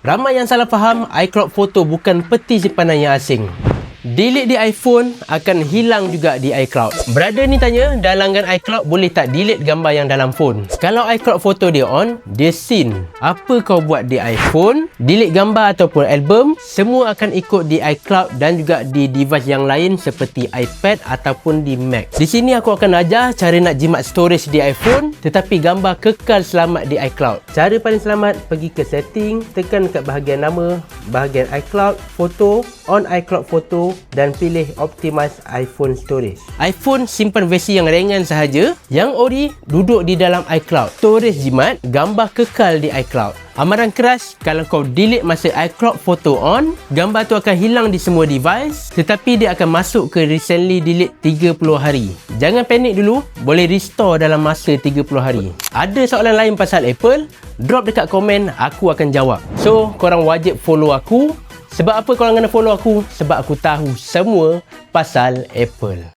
Ramai yang salah faham iCloud Photo bukan peti simpanan yang asing. Delete di iPhone akan hilang juga di iCloud. Brother ni tanya, dah langgan iCloud boleh tak delete gambar yang dalam phone? Kalau iCloud Photo dia on, dia seen. Apa kau buat di iPhone, delete gambar ataupun album, semua akan ikut di iCloud dan juga di device yang lain seperti iPad ataupun di Mac. Di sini aku akan ajar cara nak jimat storage di iPhone tetapi gambar kekal selamat di iCloud. Cara paling selamat, pergi ke setting, tekan kat bahagian nama, bahagian iCloud Photo, on iCloud Photo dan pilih optimize iPhone storage. iPhone simpan versi yang ringan sahaja, yang ori duduk di dalam iCloud. Storage jimat, gambar kekal di iCloud. Amaran keras, kalau kau delete masa iCloud Photo on, gambar tu akan hilang di semua device tetapi dia akan masuk ke recently delete 30 hari. Jangan panik dulu, boleh restore dalam masa 30 hari. Ada soalan lain pasal Apple? Drop dekat komen, aku akan jawab. So, korang wajib follow aku. Sebab apa korang kena follow aku? Sebab aku tahu semua pasal Apple.